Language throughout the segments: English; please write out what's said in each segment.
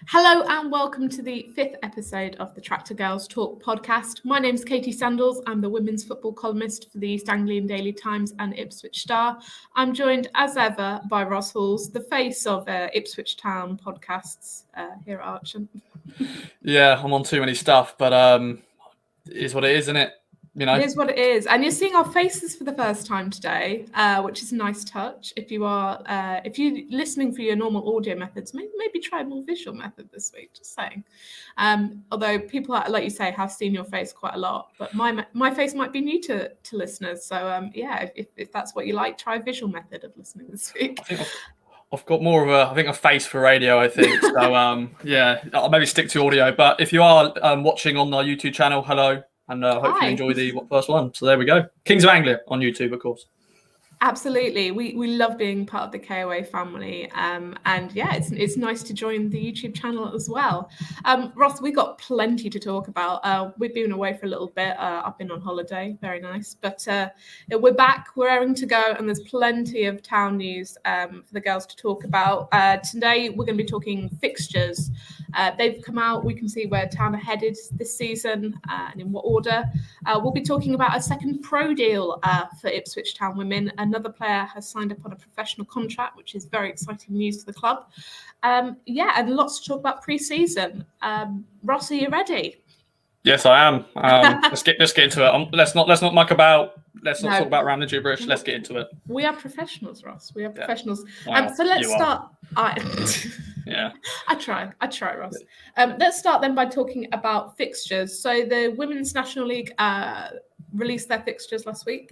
Hello and welcome to the 5th episode of the Tractor Girls Talk podcast. My name's Katy Sandalls. I'm the women's football columnist for the East Anglian Daily Times and Ipswich Star. I'm joined as ever by Ross Halls, the face of Ipswich Town podcasts here at Archant. Yeah, I'm on too many stuff, but it is what it is, isn't it? You know, it is what it is, and you're seeing our faces for the first time today, which is a nice touch. If you're listening for your normal audio methods, maybe try a more visual method this week. Just saying. Although people, like you say, have seen your face quite a lot, but my face might be new to listeners. So if that's what you like, try a visual method of listening this week. I've got more of a face for radio, I think. So I'll maybe stick to audio. But if you are watching on our YouTube channel, hello. And hopefully enjoy the first one. So there we go. Kings of Anglia on YouTube, of course. Absolutely. We love being part of the KOA family. And yeah, it's nice to join the YouTube channel as well. Ross, we've got plenty to talk about. We've been away for a little bit. I've been on holiday. Very nice. But we're back. We're raring to go. And there's plenty of town news for the girls to talk about. Today, we're going to be talking fixtures. They've come out. We can see where town are headed this season and in what order. We'll be talking about a second pro deal for Ipswich Town Women. Another player has signed up on a professional contract, which is very exciting news for the club. And lots to talk about pre-season. Ross, are you ready? Yes, I am. Let's get into it. Let's not muck about. Let's not talk about around the gibberish. Let's get into it. We are professionals, Ross. We are professionals. Wow, so let's start. Yeah. I try, Ross. Let's start then by talking about fixtures. So the Women's National League released their fixtures last week.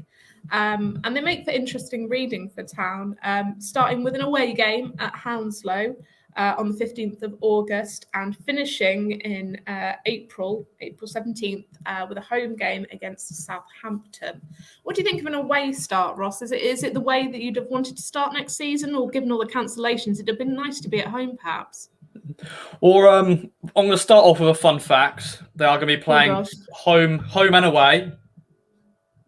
And they make for interesting reading for town, starting with an away game at Hounslow on the 15th of August and finishing in April 17th with a home game against Southampton. What do you think of an away start, Ross? Is it the way that you'd have wanted to start next season, or given all the cancellations, it'd have been nice to be at home perhaps? Or I'm going to start off with a fun fact. They are going to be playing home and away.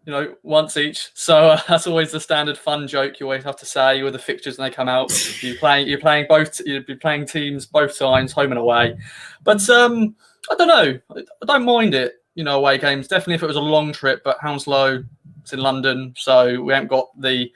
You know, once each. So that's always the standard fun joke you always have to say with the fixtures when they come out. You'd be playing teams both times, home and away. But I don't know. I don't mind it. You know, away games. Definitely if it was a long trip. But Hounslow, it's in London, so we haven't got the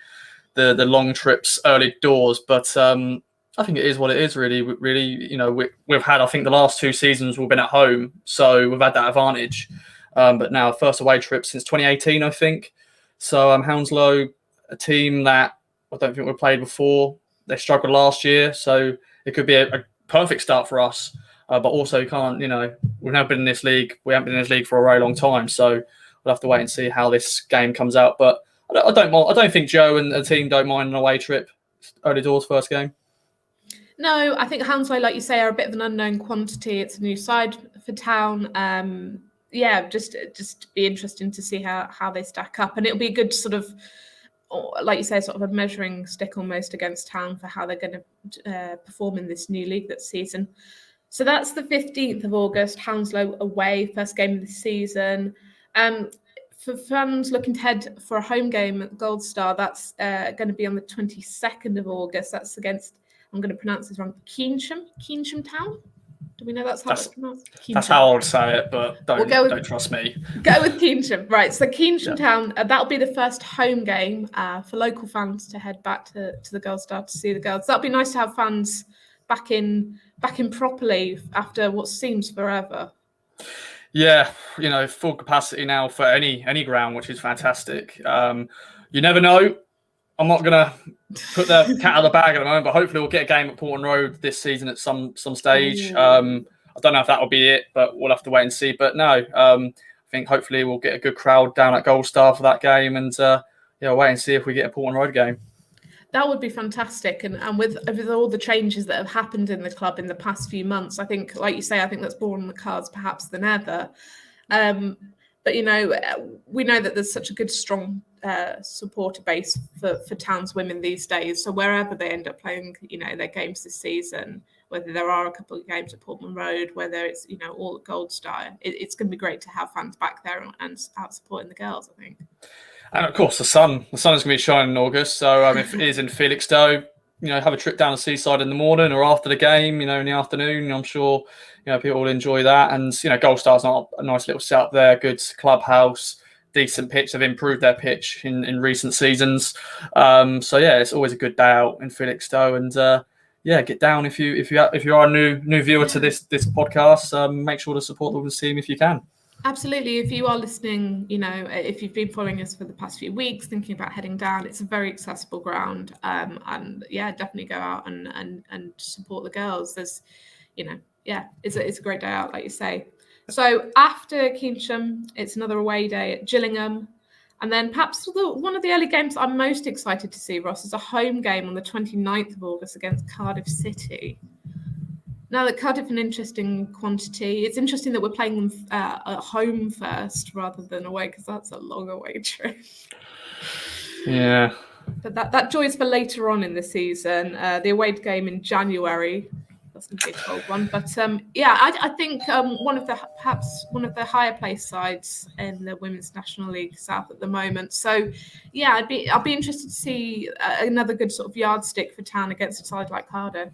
long trips early doors. But I think it is what it is. Really, you know, we've had. I think the last 2 seasons we've been at home, so we've had that advantage. But now first away trip since 2018, I think. So Hounslow, a team that I don't think we played before. They struggled last year, so it could be a perfect start for us. But also, you can't, you know, we've never been in this league. We haven't been in this league for a very long time, so we'll have to wait and see how this game comes out. But I don't think Joe and the team don't mind an away trip, early doors first game. No, I think Hounslow, like you say, are a bit of an unknown quantity. It's a new side for town. Just be interesting to see how they stack up, and it'll be a good sort of, like you say, sort of a measuring stick almost against town for how they're going to perform in this new league this season. So that's the 15th of August, Hounslow away, first game of the season. For fans looking to head for a home game at Gold Star, that's going to be on the 22nd of August. That's against, I'm going to pronounce this wrong, Keynsham Town. Do we know that's how it's pronounced? That's how I would say it, but don't trust me. Go with Keynsham. Right, so Keynsham Town, that'll be the first home game for local fans to head back to the Girls Star to see the girls. That'll be nice to have fans back in properly after what seems forever. Yeah, you know, full capacity now for any ground, which is fantastic. You never know. I'm not going to put the cat out of the bag at the moment, but hopefully we'll get a game at Portland Road this season at some stage. I don't know if that will be it, but we'll have to wait and see. But no, I think hopefully we'll get a good crowd down at Gold Star for that game, and wait and see if we get a Portland Road game. That would be fantastic, and with all the changes that have happened in the club in the past few months, I think, like you say, I think that's more on the cards perhaps than ever. But, you know, we know that there's such a good, strong supporter base for Town's women these days. So wherever they end up playing, you know, their games this season, whether there are a couple of games at Portman Road, whether it's, you know, all at Gold Star, it's going to be great to have fans back there and out supporting the girls, I think. And of course, the sun is going to be shining in August. So if it is in Felixstowe, have a trip down the seaside in the morning or after the game, in the afternoon. I'm sure, people will enjoy that. And, Gold Star's not a nice little setup there, good clubhouse, decent pitch. They've improved their pitch in recent seasons. So yeah, it's always a good day out in Felixstowe. And get down if you are a new viewer to this podcast. Make sure to support the women's team if you can. Absolutely. If you are listening, if you've been following us for the past few weeks, thinking about heading down, it's a very accessible ground. And yeah, definitely go out and support the girls. There's, it's a great day out, like you say. So after Keynsham, it's another away day at Gillingham. And then perhaps one of the early games I'm most excited to see, Ross, is a home game on the 29th of August against Cardiff City. Now that Cardiff an interesting quantity, it's interesting that we're playing them at home first rather than away, because that's a long away trip. Yeah. But that joys for later on in the season. The away game in January, that's going to be a cold one. But I think one of the higher placed sides in the Women's National League South at the moment. So yeah, I'd be interested to see another good sort of yardstick for Town against a side like Cardiff.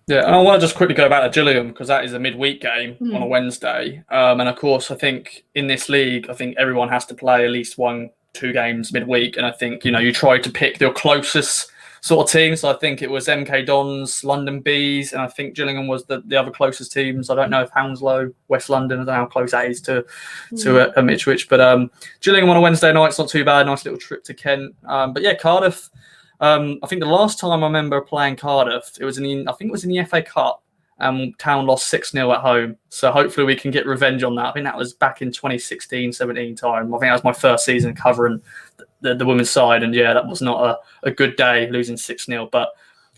Yeah, and I want to just quickly go back to Gillingham, because that is a midweek game on a Wednesday. And of course, I think in this league, I think everyone has to play at least 1-2 games midweek. And I think, you try to pick your closest sort of teams. So I think it was MK Dons, London Bees, and I think Gillingham was the other closest teams. I don't know if Hounslow, West London, I don't know how close that is to Ipswich. But Gillingham on a Wednesday night, it's not too bad. Nice little trip to Kent. But yeah, Cardiff. I think the last time I remember playing Cardiff, it was in the FA Cup. Town lost 6-0 at home. So hopefully we can get revenge on that. I think that was back in 2016-17 time. I think that was my first season covering the women's side. And yeah, that was not a good day, losing 6-0. But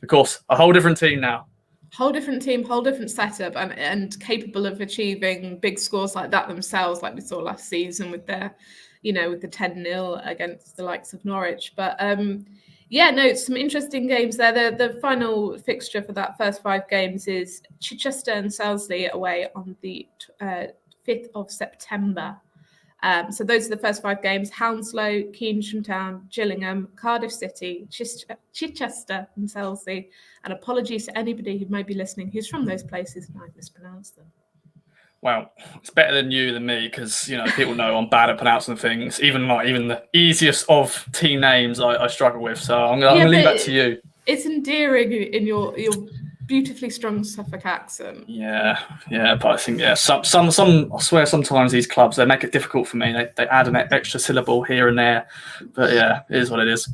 of course, a whole different team now. Whole different team, whole different setup, and capable of achieving big scores like that themselves, like we saw last season with their, with the 10-0 against the likes of Norwich. But some interesting games there. The final fixture for that first 5 games is Chichester and Selsley away on the 5th of September. So those are the first 5 games: Hounslow, Keynsham Town, Gillingham, Cardiff City, Chichester and Selsley. And apologies to anybody who may be listening who's from those places and I've mispronounced them. Well, it's better than you than me, because people know I'm bad at pronouncing things. Even the easiest of team names I struggle with. So I'm going to leave that to you. It's endearing in your beautifully strong Suffolk accent. Yeah, but I think some I swear sometimes these clubs, they make it difficult for me. They add an extra syllable here and there. But yeah, it is what it is.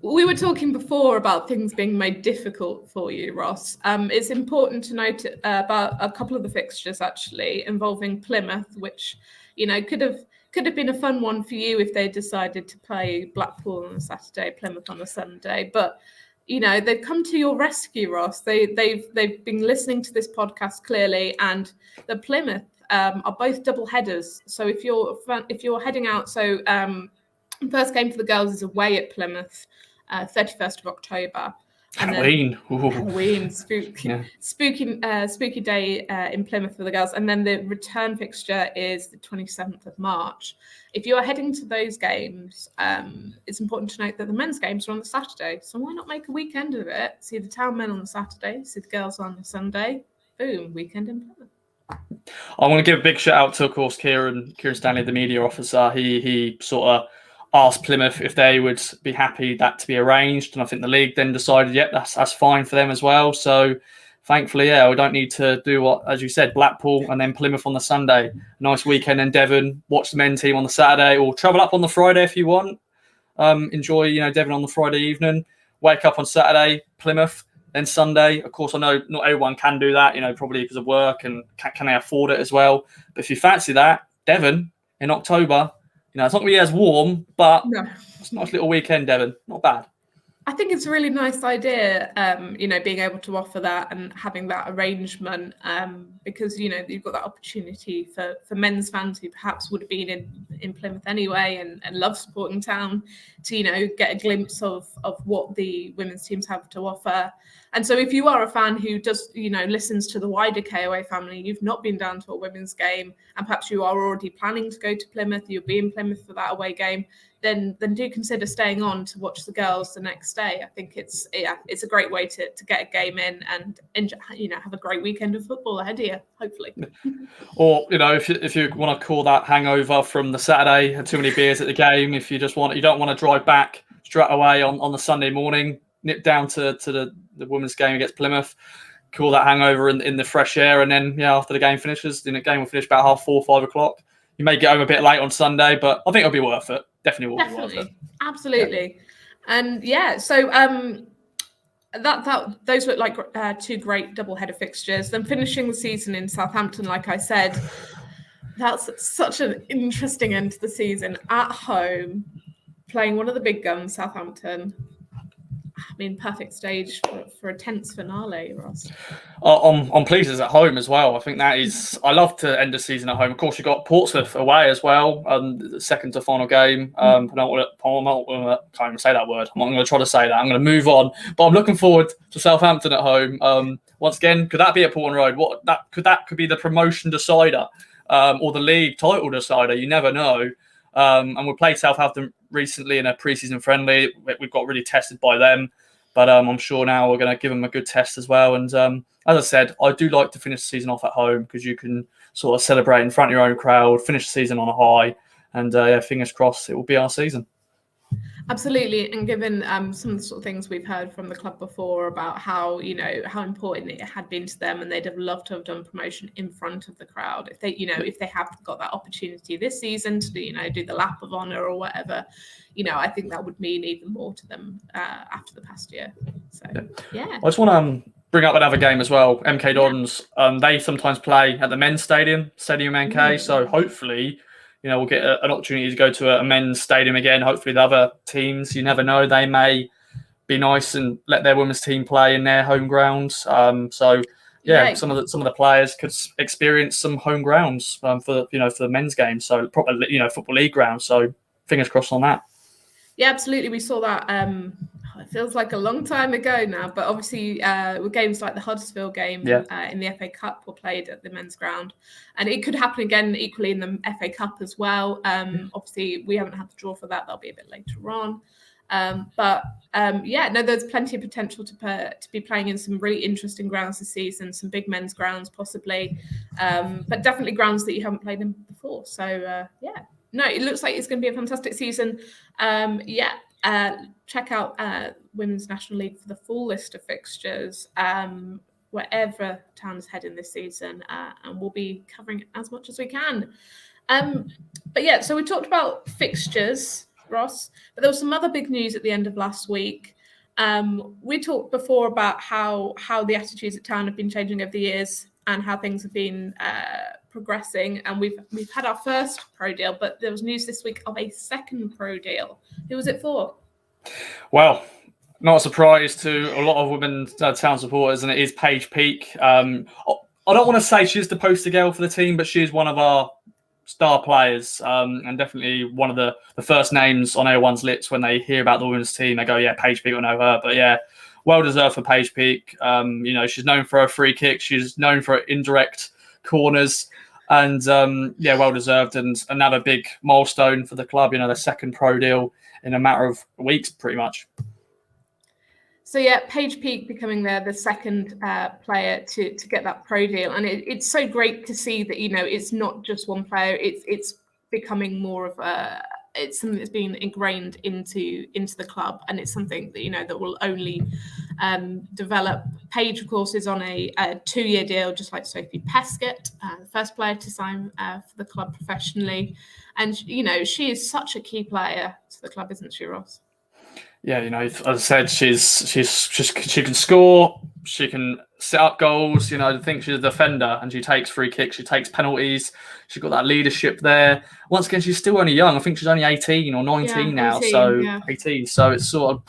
We were talking before about things being made difficult for you, Ross. It's important to note about a couple of the fixtures actually involving Plymouth, which could have been a fun one for you if they decided to play Blackpool on a Saturday, Plymouth on a Sunday. But they've come to your rescue, Ross. They've been listening to this podcast clearly, and the Plymouth are both double headers. So if you're heading out, first game for the girls is away at Plymouth. 31st of October. Halloween. Halloween, spooky day in Plymouth for the girls. And then the return fixture is the 27th of March. If you are heading to those games, it's important to note that the men's games are on the Saturday. So why not make a weekend of it? See the Town men on the Saturday, see the girls on the Sunday. Boom, weekend in Plymouth. I want to give a big shout out to, of course, Kieran Stanley, the media officer. He sort of asked Plymouth if they would be happy that to be arranged, and I think the league then decided, that's fine for them as well. So thankfully, we don't need to do what, as you said, Blackpool and then Plymouth on the Sunday. Nice weekend in Devon. Watch the men's team on the Saturday, or travel up on the Friday if you want. Enjoy, Devon on the Friday evening. Wake up on Saturday, Plymouth, then Sunday. Of course, I know not everyone can do that, probably because of work and can they afford it as well. But if you fancy that, Devon in October. It's not going to be as warm, but it's a nice little weekend, Devon. Not bad. I think it's a really nice idea, being able to offer that and having that arrangement, because, you've got that opportunity for men's fans who perhaps would have been in Plymouth anyway and love supporting Town to, get a glimpse of what the women's teams have to offer. And so if you are a fan who does, listens to the wider KOA family, you've not been down to a women's game, and perhaps you are already planning to go to Plymouth, you'll be in Plymouth for that away game, then do consider staying on to watch the girls the next day. I think it's a great way to get a game in and enjoy, have a great weekend of football ahead of you, hopefully. Or, if you want to call that hangover from the Saturday, had too many beers at the game, if you don't want to drive back straight away on the Sunday morning, nip down to the women's game against Plymouth, call that hangover in the fresh air, and then after the game finishes, the game will finish about 4:30, 5 o'clock. You may get home a bit late on Sunday, but I think it'll be worth it. Definitely will be worth it. Absolutely. Yeah. And so that those were like two great double-header fixtures. Then finishing the season in Southampton, like I said, that's such an interesting end to the season at home, playing one of the big guns, Southampton. I mean, perfect stage for a tense finale, Ross. I'm pleased it's at home as well. I think that is. I love to end the season at home. Of course, you got Portsmouth away as well. The second to final game. Can't even say that word. I'm not going to try to say that. I'm going to move on. But I'm looking forward to Southampton at home. Once again, could that be at Portland Road? Could be the promotion decider, or the league title decider? You never know. And we played Southampton recently in a pre-season friendly. We've got really tested by them, but I'm sure now we're going to give them a good test as well. And as I said, I do like to finish the season off at home because you can sort of celebrate in front of your own crowd, finish the season on a high, and fingers crossed it will be our season. Absolutely, and given some of the sort of things we've heard from the club before about how important it had been to them, and they'd have loved to have done promotion in front of the crowd. If they have got that opportunity this season to do the lap of honour or whatever, I think that would mean even more to them after the past year. So yeah. I just want to bring up another game as well. MK Dons. They sometimes play at the men's stadium MK. So hopefully, we'll get an opportunity to go to a men's stadium again. Hopefully, the other teams, you never know, they may be nice and let their women's team play in their home grounds. Some of the players could experience some home grounds for the men's game. So proper, football league grounds. So fingers crossed on that. Yeah, absolutely. We saw that. It feels like a long time ago now, but obviously with games like the Huddersfield game in the FA Cup were played at the men's ground, and it could happen again equally in the FA Cup as well. Obviously we haven't had the draw for that. That'll be a bit later on. There's plenty of potential to be playing in some really interesting grounds this season, some big men's grounds possibly, but definitely grounds that you haven't played in before. So it looks like it's going to be a fantastic season. Check out Women's National League for the full list of fixtures wherever Town is heading this season, and we'll be covering as much as we can. So we talked about fixtures, Ross, but there was some other big news at the end of last week. We talked before about how the attitudes at Town have been changing over the years and how things have been progressing, and we've had our first pro deal, but there was news this week of a second pro deal. Who was it for? Well, not a surprise to a lot of women Town supporters, and it is Paige Peake. I don't want to say she's the poster girl for the team, but she's one of our star players, and definitely one of the first names on everyone's lips when they hear about the women's team. They go, yeah, Paige Peake, I know her. But yeah, well deserved for Paige Peake. She's known for her free kicks. She's known for her indirect corners. And well deserved, and another big milestone for the club. The second pro deal in a matter of weeks, pretty much. So yeah, Paige Peake becoming the second player to get that pro deal, and it's so great to see that it's not just one player. It's becoming more of it's something that's been ingrained into the club, and it's something that that will only develop. Paige, of course, is on a 2-year deal, just like Sophie Peskett, the first player to sign for the club professionally, and she is such a key player to the club, isn't she, Ross? Yeah, as I said, she can score, she can set up goals. I think she's a defender, and she takes free kicks, she takes penalties. She's got that leadership there. Once again, she's still only young. I think she's only 18 or 19 now. 18. So it's sort of,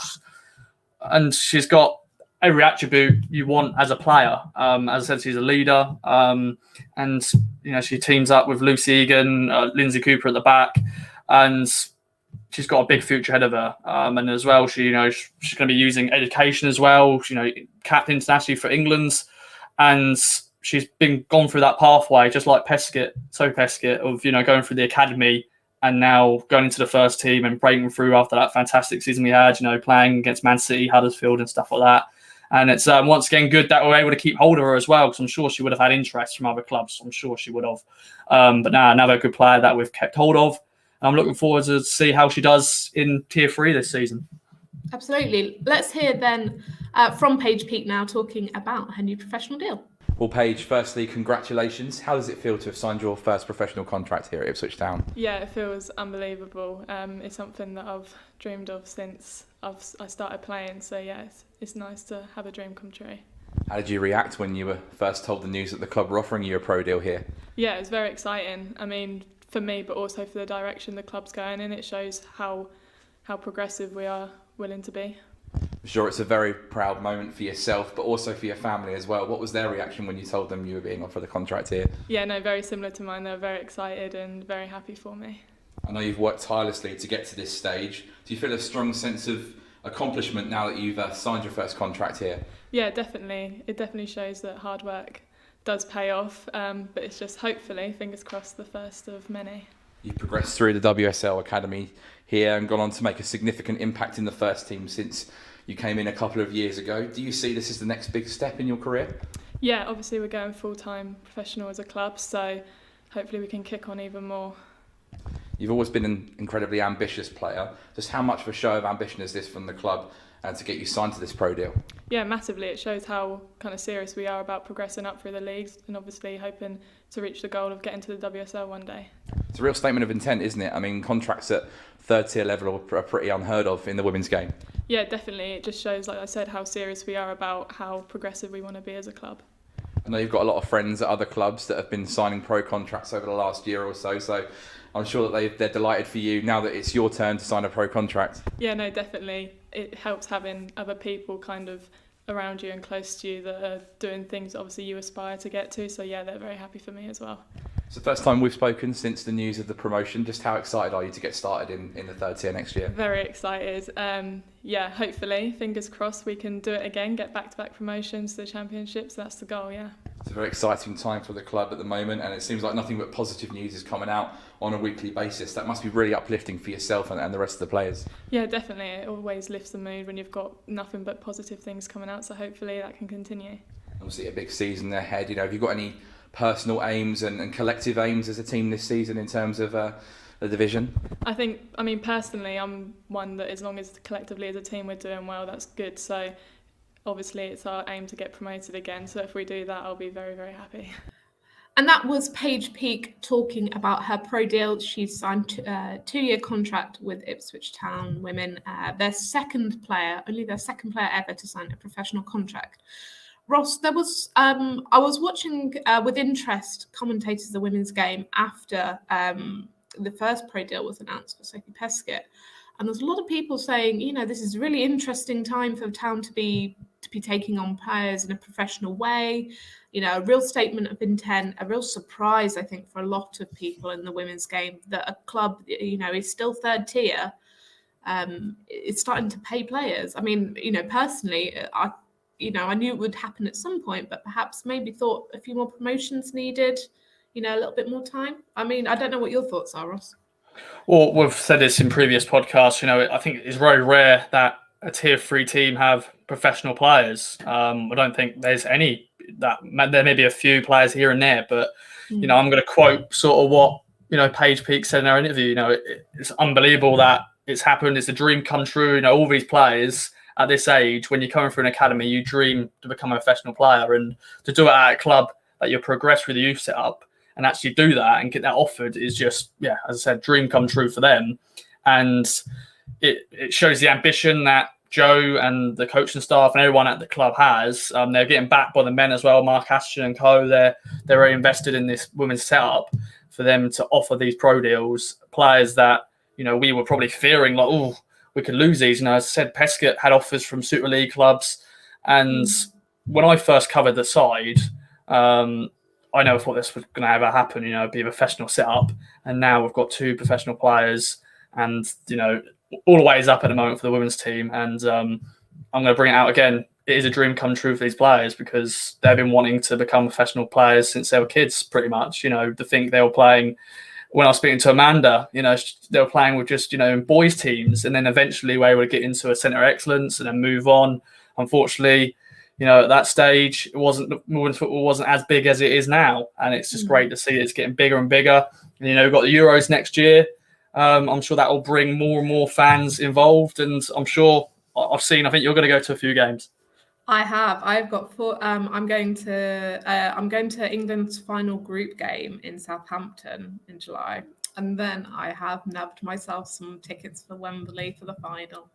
and she's got every attribute you want as a player. As I said, she's a leader, and she teams up with Lucy Egan, Lindsay Cooper at the back, and she's got a big future ahead of her. And as well, she's going to be using education as well. Captain internationally for England, and she's been gone through that pathway, just like Peskett of going through the academy and now going into the first team and breaking through after that fantastic season we had. Playing against Man City, Huddersfield, and stuff like that. And it's once again good that we're able to keep hold of her as well, because I'm sure she would have had interest from other clubs. I'm sure she would have. But now another good player that we've kept hold of. I'm looking forward to see how she does in Tier 3 this season. Absolutely. Let's hear then from Paige Peake now, talking about her new professional deal. Well, Paige, firstly, congratulations. How does it feel to have signed your first professional contract here at Ipswich Town? Yeah, it feels unbelievable. It's something that I've dreamed of since I started playing. So yeah, it's nice to have a dream come true. How did you react when you were first told the news that the club were offering you a pro deal here? Yeah, it was very exciting. I mean, for me, but also for the direction the club's going in. It shows how progressive we are willing to be. I'm sure it's a very proud moment for yourself, but also for your family as well. What was their reaction when you told them you were being offered a contract here? Yeah, no, very similar to mine. They were very excited and very happy for me. I know you've worked tirelessly to get to this stage. Do you feel a strong sense of accomplishment now that you've signed your first contract here? Yeah, definitely. It definitely shows that hard work does pay off, but it's just hopefully, fingers crossed, the first of many. You've progressed through the WSL Academy here and gone on to make a significant impact in the first team since you came in a couple of years ago. Do you see this as the next big step in your career? Yeah, obviously we're going full-time professional as a club, so hopefully we can kick on even more. You've always been an incredibly ambitious player. Just how much of a show of ambition is this from the club to get you signed to this pro deal? Yeah, massively. It shows how kind of serious we are about progressing up through the leagues and obviously hoping to reach the goal of getting to the WSL one day. It's a real statement of intent, isn't it? I mean, contracts at third tier level are pretty unheard of in the women's game. Yeah, definitely. It just shows, like I said, how serious we are about how progressive we want to be as a club. I know you've got a lot of friends at other clubs that have been signing pro contracts over the last year or so, so I'm sure that they're delighted for you now that it's your turn to sign a pro contract. Yeah, no, definitely. It helps having other people kind of around you and close to you that are doing things obviously you aspire to get to. So yeah, they're very happy for me as well. It's the first time we've spoken since the news of the promotion. Just how excited are you to get started in the third tier next year? Very excited. Yeah, hopefully, fingers crossed, we can do it again, get back-to-back promotions to the championships. That's the goal, yeah. It's a very exciting time for the club at the moment, and it seems like nothing but positive news is coming out on a weekly basis. That must be really uplifting for yourself and the rest of the players. Yeah, definitely. It always lifts the mood when you've got nothing but positive things coming out, so hopefully that can continue. Obviously a big season ahead. Have you got any personal aims and collective aims as a team this season in terms of the division? I mean, personally, I'm one that as long as collectively as a team we're doing well, that's good. So obviously it's our aim to get promoted again. So if we do that, I'll be very, very happy. And that was Paige Peake talking about her pro deal. She's signed a 2-year contract with Ipswich Town Women, only their second player ever to sign a professional contract. Ross, there was I was watching with interest commentators of the women's game after the first pro deal was announced for Sophie Peskett, and there's a lot of people saying, this is a really interesting time for the town to be taking on players in a professional way. A real statement of intent, a real surprise, I think, for a lot of people in the women's game that a club, is still third tier. It's starting to pay players. I mean, personally, I knew it would happen at some point, but perhaps maybe thought a few more promotions needed, a little bit more time. I mean, I don't know what your thoughts are, Ross. Well, we've said this in previous podcasts. I think it's very rare that a tier 3 team have professional players. I don't think there's any that. There may be a few players here and there, but I'm going to quote sort of what Paige Peake said in her interview. It's unbelievable that it's happened. It's a dream come true. All these players at this age, when you're coming through an academy, you dream to become a professional player, and to do it at a club that you progress through the youth setup and actually do that and get that offered is just, as I said, dream come true for them. And it shows the ambition that Joe and the coaching staff and everyone at the club has. They're getting backed by the men as well, Mark Ashton and co. They're very invested in this women's setup for them to offer these pro deals, players that, we were probably fearing like, we could lose these. As I said, Peskett had offers from Super League clubs. And when I first covered the side, I never thought this was going to ever happen, be a professional setup. And now we've got 2 professional players and all the way is up at the moment for the women's team. And I'm going to bring it out again. It is a dream come true for these players because they've been wanting to become professional players since they were kids, pretty much. To think they were playing, when I was speaking to Amanda, they were playing with just, boys teams, and then eventually were able to get into a centre of excellence and then move on. Unfortunately, at that stage, women's football wasn't as big as it is now. And it's just great to see it's getting bigger and bigger. And, we've got the Euros next year. I'm sure that will bring more and more fans involved. And I'm sure I think you're going to go to a few games. I've got 4. I'm going to England's final group game in Southampton in July, and then I have nabbed myself some tickets for Wembley for the final.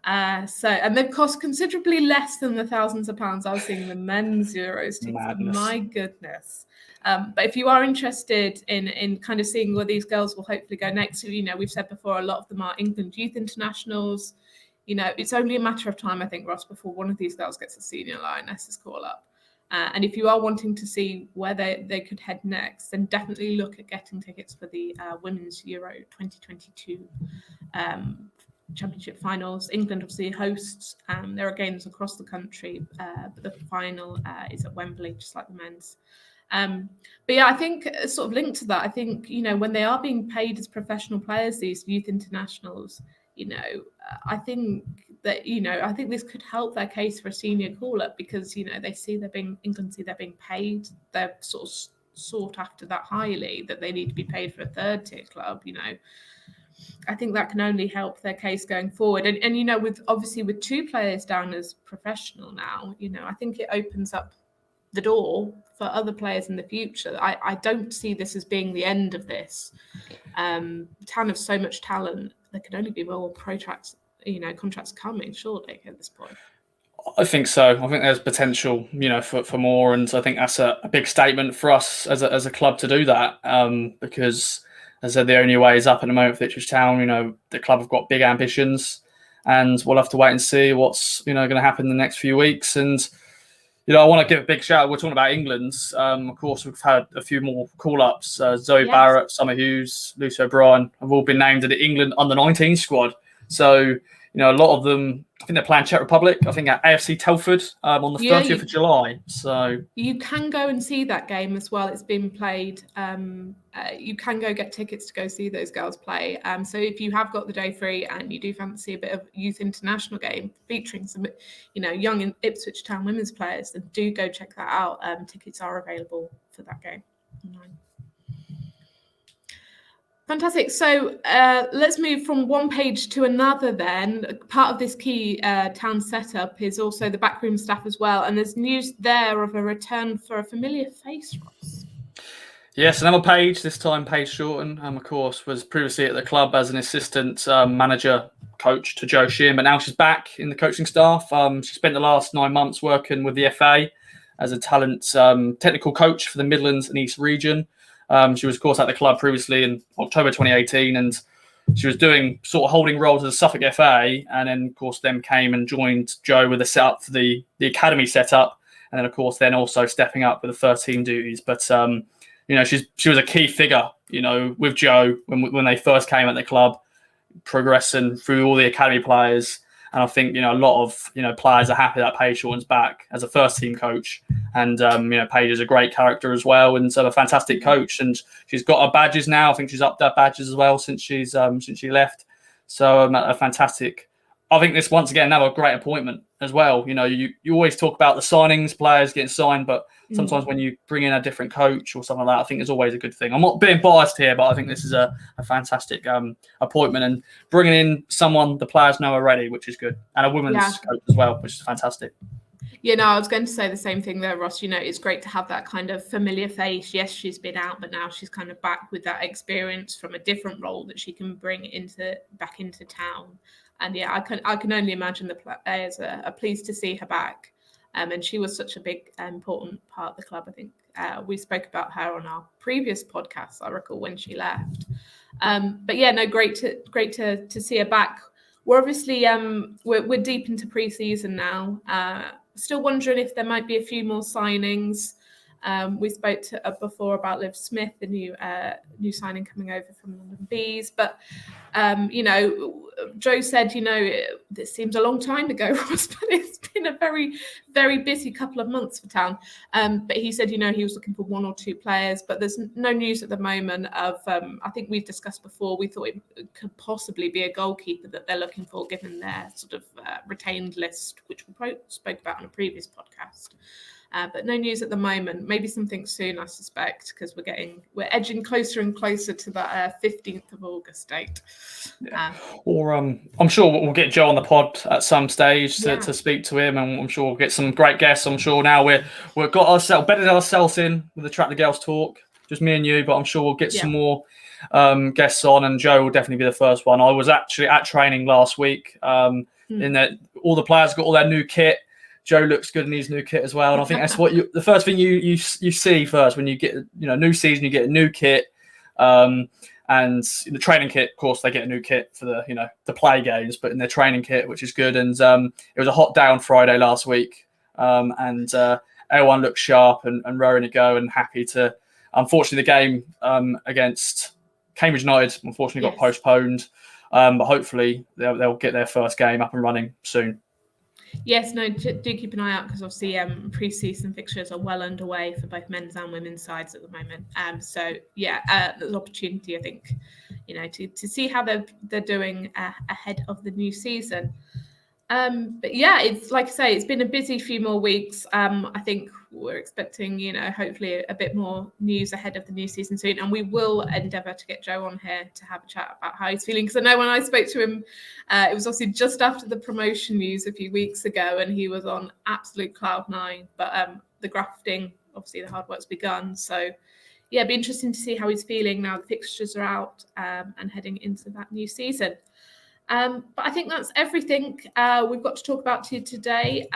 And they've cost considerably less than the thousands of pounds I was seeing the men's Euros tickets. Madness. My goodness. But if you are interested in kind of seeing where these girls will hopefully go next, we've said before, a lot of them are England youth internationals. It's only a matter of time, I think, Ross, before one of these girls gets a senior lionesses call up. And if you are wanting to see where they could head next, then definitely look at getting tickets for the Women's Euro 2022 Championship finals. England obviously hosts. There are games across the country, but the final is at Wembley, just like the men's. But yeah, I think sort of linked to that, I think, when they are being paid as professional players, these youth internationals, I think that, I think this could help their case for a senior call-up because, England see they're being paid. They're sort of sought after that highly, that they need to be paid for a third tier club, I think that can only help their case going forward. And with 2 players down as professional now, I think it opens up the door for other players in the future. I don't see this as being the end of this. Town have so much talent. There could only be more contracts coming, surely, at this point. I think so. I think there's potential, for more, and I think that's a big statement for us as a club to do that. Because, as I said, the only way is up at the moment for Ipswich Town. The club have got big ambitions, and we'll have to wait and see what's going to happen in the next few weeks. And I want to give a big shout out. We're talking about England. Of course, we've had a few more call-ups. Zoe Barrett, Summer Hughes, Lucy O'Brien have all been named to the England under-19 squad. So, a lot of them, I think they're playing Czech Republic. I think at AFC Telford on the 30th of July. So you can go and see that game as well. It's been played. You can go get tickets to go see those girls play. So if you have got the day free and you do fancy a bit of youth international game featuring some, young Ipswich Town Women's players, then do go check that out. Tickets are available for that game online. Fantastic. So let's move from one page to another then. Part of this key town setup is also the backroom staff as well. And there's news there of a return for a familiar face, Ross. Yes, another Paige, this time Paige Shorten, of course, was previously at the club as an assistant manager coach to Joe Sheehan, but now she's back in the coaching staff. She spent the last 9 months working with the FA as a talent technical coach for the Midlands and East region. She was, of course, at the club previously in October 2018, and she was doing sort of holding roles as a Suffolk FA, and then, of course, came and joined Joe with the setup for the academy setup, and then, of course, then also stepping up with the first team duties. But she was a key figure, with Joe when they first came at the club, progressing through all the academy players. And I think, a lot of, players are happy that Paige Shorten's back as a first team coach. And, Paige is a great character as well and a fantastic coach. And she's got her badges now. I think she's upped her badges as well since she left. So a fantastic. I think this, once again, another great appointment as well. You always talk about the signings, players getting signed, but sometimes when you bring in a different coach or something like that, I think it's always a good thing. I'm not being biased here, but I think this is a fantastic appointment and bringing in someone the players know already, which is good. And a women's coach as well, which is fantastic. I was going to say the same thing there, Ross. It's great to have that kind of familiar face. Yes, she's been out, but now she's kind of back with that experience from a different role that she can bring back into town. And I can only imagine the players are pleased to see her back. And she was such a big, important part of the club. I think we spoke about her on our previous podcast, I recall, when she left. Great to see her back. We're obviously we're deep into pre-season now. Still wondering if there might be a few more signings. We spoke before about Liv Smith, the new signing coming over from London Bees. But, Joe said, this seems a long time ago, Ross, but it's been a very, very busy couple of months for Town. But he said, he was looking for 1 or 2 players, but there's no news at the moment of, I think we've discussed before, we thought it could possibly be a goalkeeper that they're looking for, given their sort of retained list, which we spoke about on a previous podcast. But no news at the moment. Maybe something soon, I suspect, because we're edging closer and closer to that 15th of August date. Yeah. Or I'm sure we'll get Joe on the pod at some stage to speak to him, and I'm sure we'll get some great guests. I'm sure now we've got ourselves bedded ourselves in with the Track the Girls talk, just me and you. But I'm sure we'll get some more guests on, and Joe will definitely be the first one. I was actually at training last week. In that all the players got all their new kit. Joe looks good in his new kit as well, and I think that's what the first thing you see first when you get new season, you get a new kit, and in the training kit, of course, they get a new kit for the play games, but in their training kit, which is good. And it was a hot day on Friday last week, and everyone looked sharp and raring to go and happy to. Unfortunately, the game against Cambridge United got postponed, but hopefully they'll get their first game up and running soon. Yes, no, do keep an eye out, because obviously pre-season fixtures are well underway for both men's and women's sides at the moment. So there's an opportunity, I think, to see how they're doing ahead of the new season. But yeah, it's like I say, it's been a busy few more weeks. I think we're expecting, hopefully a bit more news ahead of the new season soon. And we will endeavour to get Joe on here to have a chat about how he's feeling. Because I know when I spoke to him, it was obviously just after the promotion news a few weeks ago, and he was on absolute cloud 9. But the grafting, obviously the hard work's begun. So yeah, it'd be interesting to see how he's feeling now the fixtures are out and heading into that new season. But I think that's everything we've got to talk about to you today.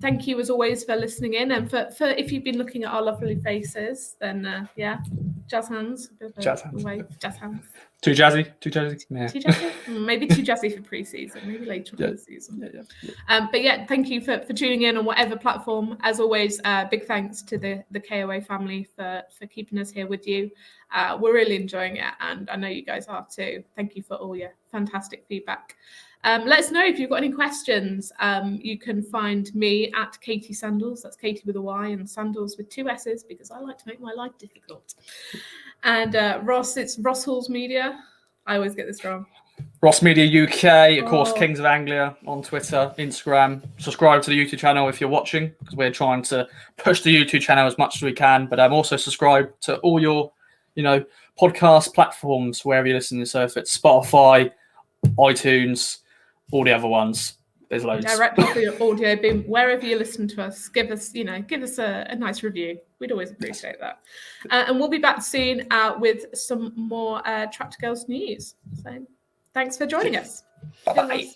Thank you, as always, for listening in. And for if you've been looking at our lovely faces, then, jazz hands. Jazz hands. Jazz hands. Too jazzy? Yeah. Too jazzy? Maybe too jazzy for pre-season, maybe later on in the season. But yeah, thank you for tuning in on whatever platform. As always, big thanks to the KOA family for keeping us here with you. We're really enjoying it, and I know you guys are too. Thank you for all your fantastic feedback. Let us know if you've got any questions. You can find me at Katy Sandalls. That's Katy with a Y and Sandalls with 2 S's, because I like to make my life difficult. And Ross, it's Ross Halls Media. I always get this wrong. Ross Media UK, of course, Kings of Anglia on Twitter, Instagram. Subscribe to the YouTube channel if you're watching, because we're trying to push the YouTube channel as much as we can. But also subscribe to all your, podcast platforms wherever you're listening. So if it's Spotify, iTunes, all the other ones, there's loads. Direct off your audio bin, wherever you listen to us, give us a nice review. We'd always appreciate that. And we'll be back soon with some more Track to Girls news. So thanks for joining us. Bye-bye.